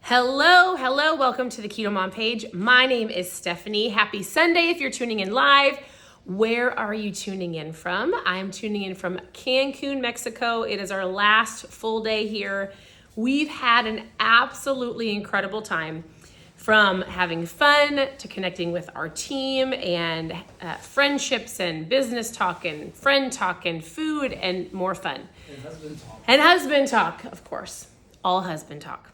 Hello, welcome to the Keto Mom page. My name is Stephanie. Happy Sunday if you're tuning in live. Where are you tuning in from? I'm tuning in from Cancun, Mexico. It is our last full day here. We've had an absolutely incredible time, from having fun to connecting with our team and friendships and business talk and friend talk and food and more fun. And husband talk. And husband talk, of course. All husband talk.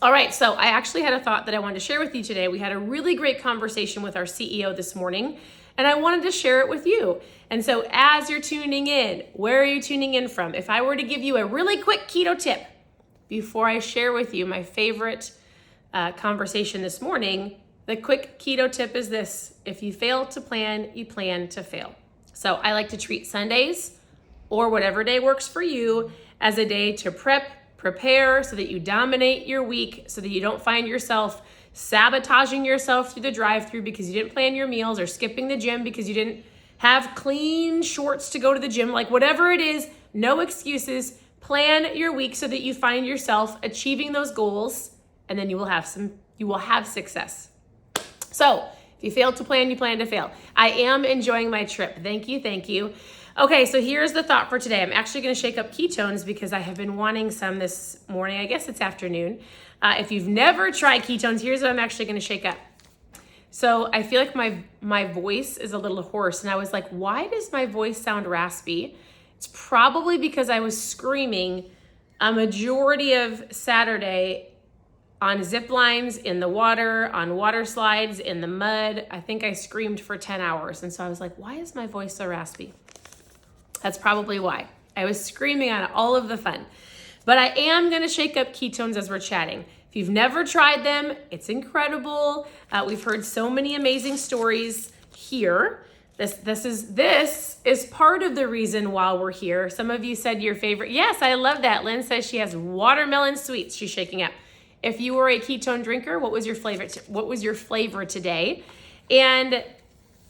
All right, so I actually had a thought that I wanted to share with you today. We had a really great conversation with our CEO this morning, and I wanted to share it with you. And so as you're tuning in, where are you tuning in from? If I were to give you a really quick keto tip before I share with you my favorite conversation this morning, the quick keto tip is this: if you fail to plan, you plan to fail. So I like to treat Sundays, or whatever day works for you, as a day to prepare so that you dominate your week, so that you don't find yourself sabotaging yourself through the drive-through because you didn't plan your meals, or skipping the gym because you didn't have clean shorts to go to the gym. Like, whatever it is, no excuses. Plan your week so that you find yourself achieving those goals, and then you will have success. So if you fail to plan, you plan to fail. I am enjoying my trip. Thank you. Okay, so here's the thought for today. I'm actually going to shake up ketones because I have been wanting some this morning. I guess it's afternoon. If you've never tried ketones, here's what I'm actually going to shake up. So I feel like my voice is a little hoarse, and I was like, why does my voice sound raspy? It's probably because I was screaming a majority of Saturday on zip lines, in the water, on water slides, in the mud. I think I screamed for 10 hours. And so I was like, why is my voice so raspy? That's probably why. I was screaming on all of the fun. But I am going to shake up ketones as we're chatting. If you've never tried them, it's incredible. We've heard so many amazing stories here. This is part of the reason why we're here. Some of you said your favorite. Yes, I love that. Lynn says she has watermelon sweets she's shaking up. If you were a ketone drinker, what was your flavor today? And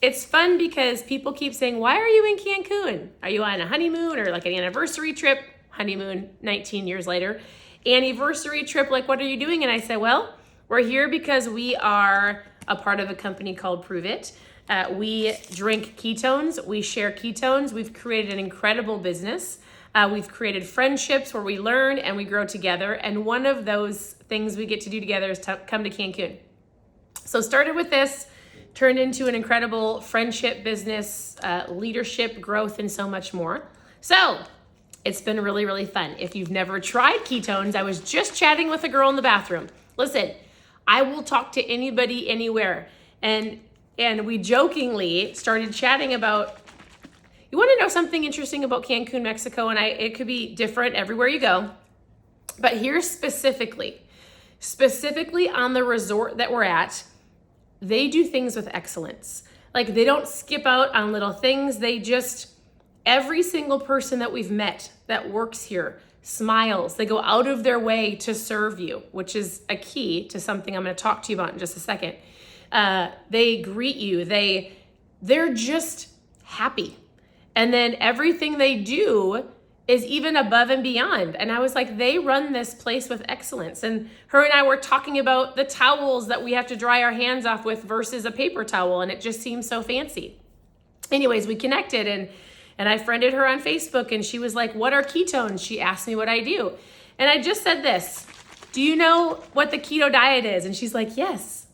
it's fun because people keep saying, why are you in Cancun? Are you on a honeymoon or like an anniversary trip? Honeymoon 19 years later. Anniversary trip, like, what are you doing? And I said, well, we're here because we are a part of a company called Prove It. We drink ketones. We share ketones. We've created an incredible business. We've created friendships where we learn and we grow together. And one of those things we get to do together is to come to Cancun. So started with this, turned into an incredible friendship, business, leadership, growth, and so much more. So it's been really, really fun. If you've never tried ketones, I was just chatting with a girl in the bathroom. Listen, I will talk to anybody, anywhere. And we jokingly started chatting about, you want to know something interesting about Cancun, Mexico? And it could be different everywhere you go. But here specifically on the resort that we're at, they do things with excellence. Like, they don't skip out on little things. Every single person that we've met that works here smiles. They go out of their way to serve you, which is a key to something I'm going to talk to you about in just a second. They greet you. They're just happy. And then everything they do is even above and beyond. And I was like, they run this place with excellence. And her and I were talking about the towels that we have to dry our hands off with versus a paper towel. And it just seems so fancy. Anyways, we connected and I friended her on Facebook, and she was like, what are ketones? She asked me what I do. And I just said this: do you know what the keto diet is? And she's like, yes.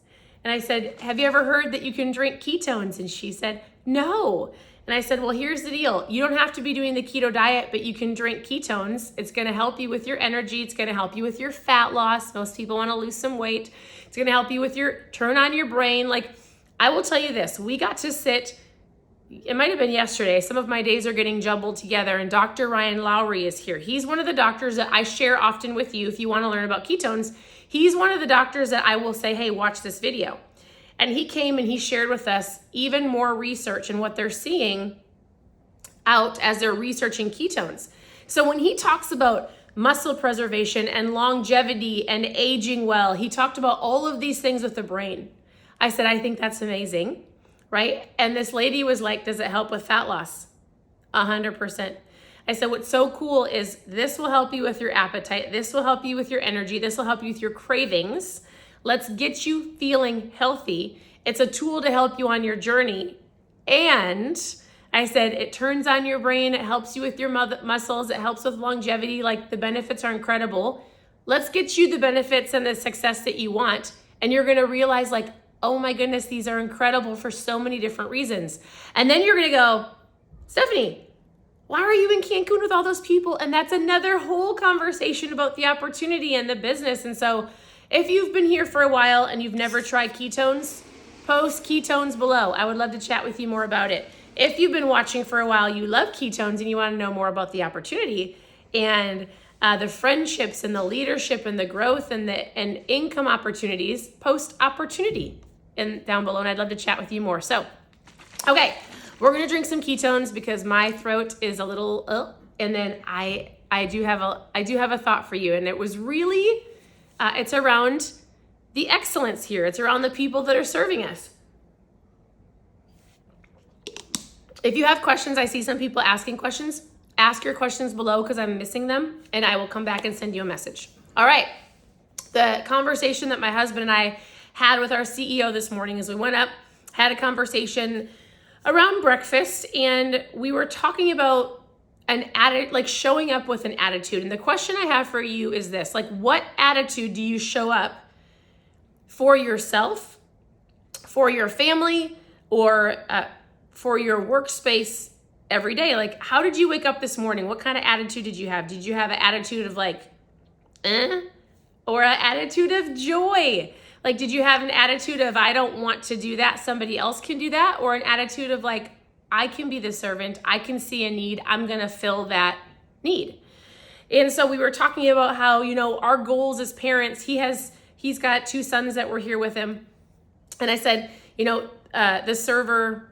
And I said, have you ever heard that you can drink ketones? And she said, no. And I said, well, here's the deal. You don't have to be doing the keto diet, but you can drink ketones. It's going to help you with your energy. It's going to help you with your fat loss. Most people want to lose some weight. It's going to help you with turn on your brain. Like, I will tell you this, we got to sit, it might've been yesterday. Some of my days are getting jumbled together, and Dr. Ryan Lowry is here. He's one of the doctors that I share often with you if you want to learn about ketones. He's one of the doctors that I will say, hey, watch this video. And he came and he shared with us even more research and what they're seeing out as they're researching ketones. So when he talks about muscle preservation and longevity and aging well, he talked about all of these things with the brain. I said, I think that's amazing, right? And this lady was like, does it help with fat loss? 100%. I said, what's so cool is this will help you with your appetite. This will help you with your energy. This will help you with your cravings. Let's get you feeling healthy. It's a tool to help you on your journey. And I said, it turns on your brain. It helps you with your muscles. It helps with longevity. Like, the benefits are incredible. Let's get you the benefits and the success that you want. And you're going to realize, like, oh my goodness, these are incredible for so many different reasons. And then you're going to go, Stephanie, why are you in Cancun with all those people? And that's another whole conversation about the opportunity and the business. And so if you've been here for a while and you've never tried ketones, post ketones below. I would love to chat with you more about it. If you've been watching for a while, you love ketones and you want to know more about the opportunity and the friendships and the leadership and the growth and income opportunities, post opportunity and down below. And I'd love to chat with you more. So, okay. We're going to drink some ketones because my throat is a little, and then I do have a thought for you. And it was really, it's around the excellence here. It's around the people that are serving us. If you have questions, I see some people asking questions. Ask your questions below because I'm missing them, and I will come back and send you a message. All right. The conversation that my husband and I had with our CEO this morning is we went up, had a conversation around breakfast, and we were talking about showing up with an attitude. And the question I have for you is this: like, what attitude do you show up for yourself, for your family, or for your workspace every day? Like, how did you wake up this morning? What kind of attitude did you have? Did you have an attitude of like, or an attitude of joy? Like, did you have an attitude of, I don't want to do that, somebody else can do that? Or an attitude of like, I can be the servant, I can see a need, I'm gonna fill that need. And so we were talking about how, our goals as parents, he's got 2 sons that were here with him. And I said, the server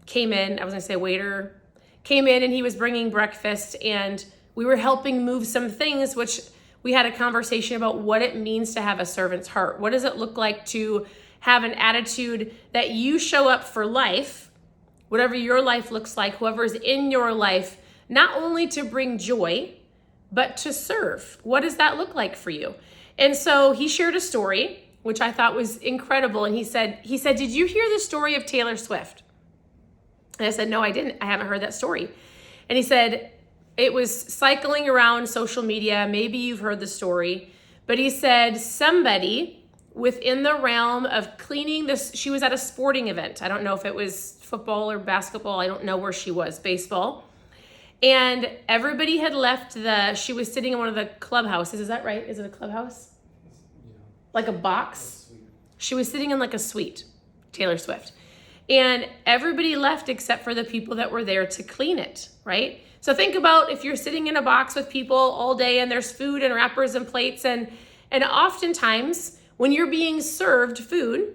came in, I was gonna say waiter, came in and he was bringing breakfast, and we were helping move some things, which we had a conversation about what it means to have a servant's heart. What does it look like to have an attitude that you show up for life, whatever your life looks like, whoever's in your life, not only to bring joy, but to serve? What does that look like for you? And so he shared a story, which I thought was incredible. And he said, did you hear the story of Taylor Swift? And I said, no, I didn't. I haven't heard that story. And he said, it was cycling around social media. Maybe you've heard the story, but he said somebody within the realm of cleaning this, she was at a sporting event. I don't know if it was football or basketball. I don't know where she was, baseball. And everybody had left she was sitting in one of the clubhouses. Is that right? Is it a clubhouse? Yeah. Like a box? She was sitting in like a suite, Taylor Swift. And everybody left except for the people that were there to clean it, right? So think about if you're sitting in a box with people all day and there's food and wrappers and plates, and oftentimes when you're being served food,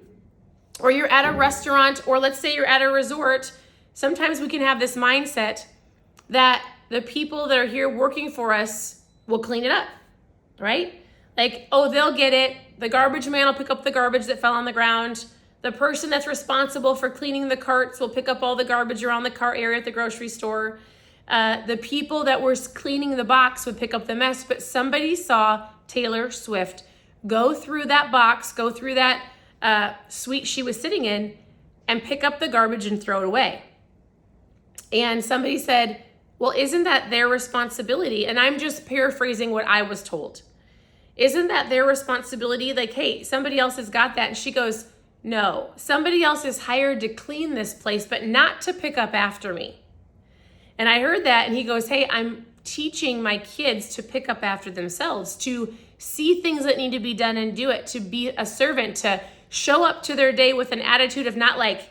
or you're at a restaurant, or let's say you're at a resort, sometimes we can have this mindset that the people that are here working for us will clean it up, right? Like, oh, they'll get it. The garbage man will pick up the garbage that fell on the ground. The person that's responsible for cleaning the carts will pick up all the garbage around the cart area at the grocery store. The people that were cleaning the box would pick up the mess, but somebody saw Taylor Swift go through that box, go through that suite she was sitting in, and pick up the garbage and throw it away. And somebody said, well, isn't that their responsibility? And I'm just paraphrasing what I was told. Isn't that their responsibility? Like, hey, somebody else has got that. And she goes, no, somebody else is hired to clean this place, but not to pick up after me. And I heard that, and he goes, hey, I'm teaching my kids to pick up after themselves, to see things that need to be done and do it, to be a servant, to show up to their day with an attitude of not like,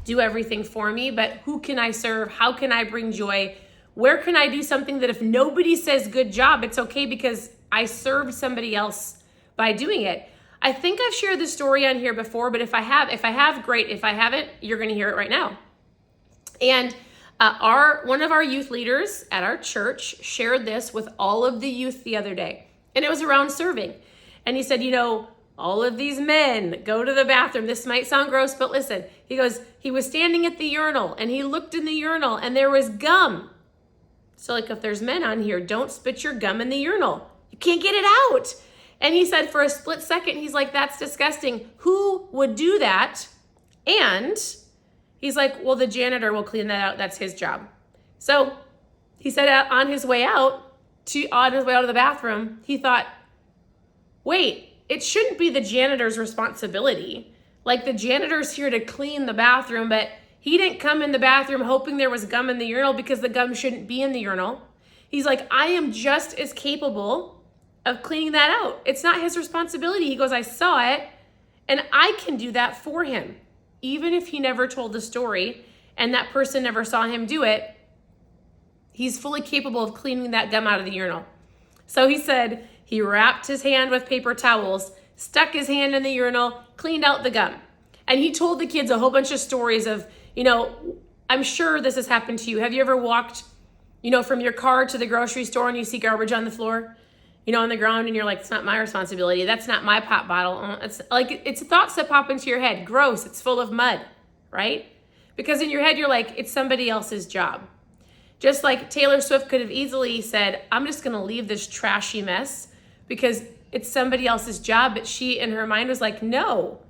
do everything for me, but who can I serve? How can I bring joy? Where can I do something that if nobody says good job, it's okay because I served somebody else by doing it. I think I've shared this story on here before, but if I have, great. If I haven't, you're going to hear it right now. And one of our youth leaders at our church shared this with all of the youth the other day, and it was around serving. And he said, all of these men go to the bathroom. This might sound gross, but listen, he goes, he was standing at the urinal and he looked in the urinal and there was gum So like if there's men on here, don't spit your gum in the urinal. You can't get it out. And he said for a split second, he's like, that's disgusting. Who would do that? And he's like, well, the janitor will clean that out. That's his job. So he said on his way out of the bathroom, he thought, wait, it shouldn't be the janitor's responsibility. Like the janitor's here to clean the bathroom, but he didn't come in the bathroom hoping there was gum in the urinal because the gum shouldn't be in the urinal. He's like, I am just as capable of cleaning that out. It's not his responsibility. He goes, I saw it and I can do that for him. Even if he never told the story and that person never saw him do it, he's fully capable of cleaning that gum out of the urinal. So he said he wrapped his hand with paper towels, stuck his hand in the urinal, cleaned out the gum. And he told the kids a whole bunch of stories of, I'm sure this has happened to you. Have you ever walked, from your car to the grocery store and you see garbage on the floor, on the ground, and you're like, it's not my responsibility. That's not my pop bottle. It's thoughts that pop into your head. Gross. It's full of mud, right? Because in your head, you're like, it's somebody else's job. Just like Taylor Swift could have easily said, I'm just going to leave this trashy mess because it's somebody else's job. But she, in her mind, was like, no,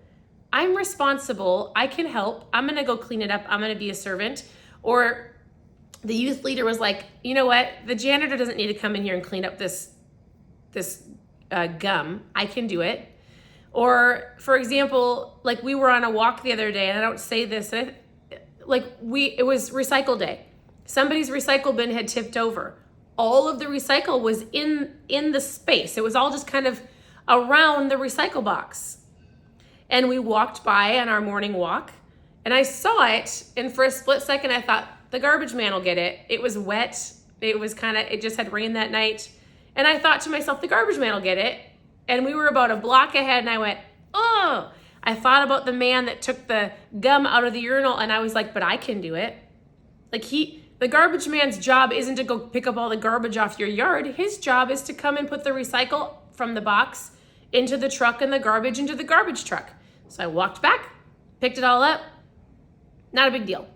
I'm responsible. I can help. I'm going to go clean it up. I'm going to be a servant. Or the youth leader was like, you know what? The janitor doesn't need to come in here and clean up this gum. I can do it. Or for example, like we were on a walk the other day, and I don't say this, it was recycle day. Somebody's recycle bin had tipped over. All of the recycle was in the space. It was all just kind of around the recycle box. And we walked by on our morning walk, and I saw it, and for a split second I thought, the garbage man will get it. It was wet. It just had rained that night. And I thought to myself, the garbage man will get it. And we were about a block ahead, and I went, oh. I thought about the man that took the gum out of the urinal, and I was like, but I can do it. The garbage man's job isn't to go pick up all the garbage off your yard. His job is to come and put the recycle from the box into the truck and the garbage into the garbage truck. So I walked back, picked it all up. Not a big deal.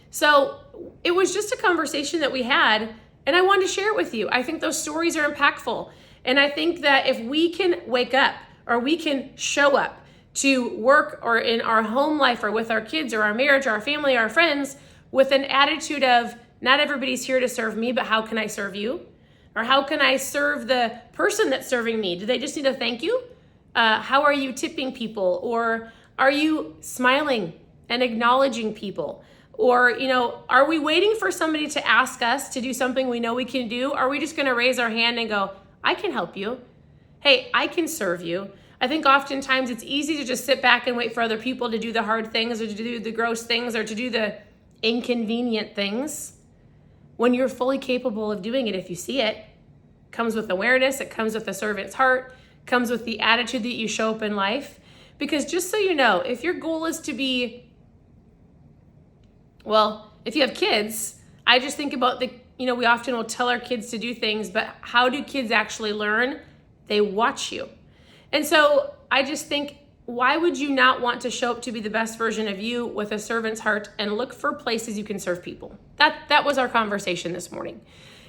So it was just a conversation that we had, and I wanted to share it with you. I think those stories are impactful. And I think that if we can wake up or we can show up to work or in our home life or with our kids or our marriage or our family or our friends with an attitude of, not everybody's here to serve me, but how can I serve you? Or how can I serve the person that's serving me? Do they just need a thank you? How are you tipping people? Or are you smiling and acknowledging people? Or, are we waiting for somebody to ask us to do something we know we can do? Are we just going to raise our hand and go, I can help you. Hey, I can serve you. I think oftentimes it's easy to just sit back and wait for other people to do the hard things or to do the gross things or to do the inconvenient things when you're fully capable of doing it if you see it. It comes with awareness. It comes with a servant's heart. It comes with the attitude that you show up in life. Because just so you know, if your goal is to be, if you have kids, I just think about we often will tell our kids to do things, but how do kids actually learn? They watch you. And so I just think, why would you not want to show up to be the best version of you with a servant's heart and look for places you can serve people? That was our conversation this morning.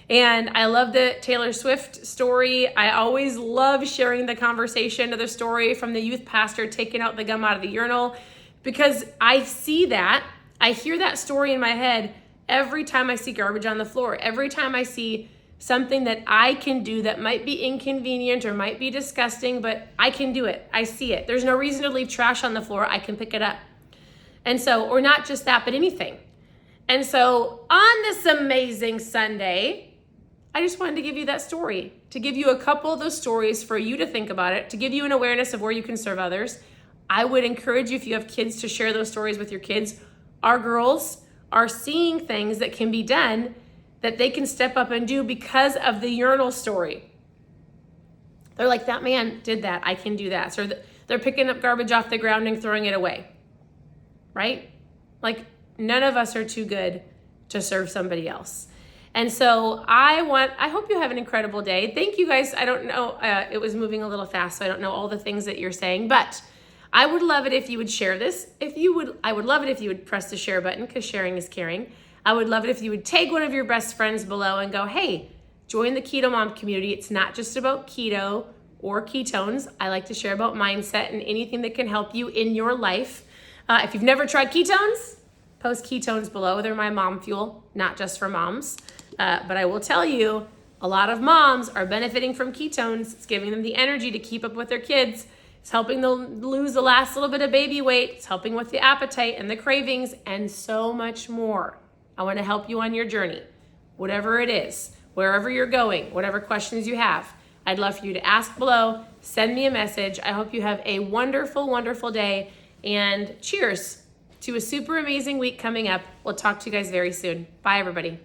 And I love the Taylor Swift story. I always love sharing the conversation of the story from the youth pastor taking out the gum out of the urinal, because I see that. I hear that story in my head every time I see garbage on the floor, every time I see something that I can do that might be inconvenient or might be disgusting, but I can do it. I see it. There's no reason to leave trash on the floor. I can pick it up. And so, or not just that, but anything. And so on this amazing Sunday, I just wanted to give you that story, to give you a couple of those stories for you to think about it, to give you an awareness of where you can serve others. I would encourage you, if you have kids, to share those stories with your kids. Our girls are seeing things that can be done that they can step up and do because of the urinal story. They're like, that man did that, I can do that. So they're picking up garbage off the ground and throwing it away, right? Like, none of us are too good to serve somebody else. And so I hope you have an incredible day. Thank you guys. I don't know, it was moving a little fast, so I don't know all the things that you're saying, but I would love it if you would share this. I would love it if you would press the share button, because sharing is caring. I would love it if you would tag one of your best friends below and go, hey, join the Keto Mom community. It's not just about keto or ketones. I like to share about mindset and anything that can help you in your life. If you've never tried ketones, post ketones below. They're my mom fuel, not just for moms. But I will tell you, a lot of moms are benefiting from ketones. It's giving them the energy to keep up with their kids. It's helping them lose the last little bit of baby weight. It's helping with the appetite and the cravings and so much more. I want to help you on your journey, whatever it is, wherever you're going, whatever questions you have. I'd love for you to ask below, send me a message. I hope you have a wonderful, wonderful day, and cheers to a super amazing week coming up. We'll talk to you guys very soon. Bye, everybody.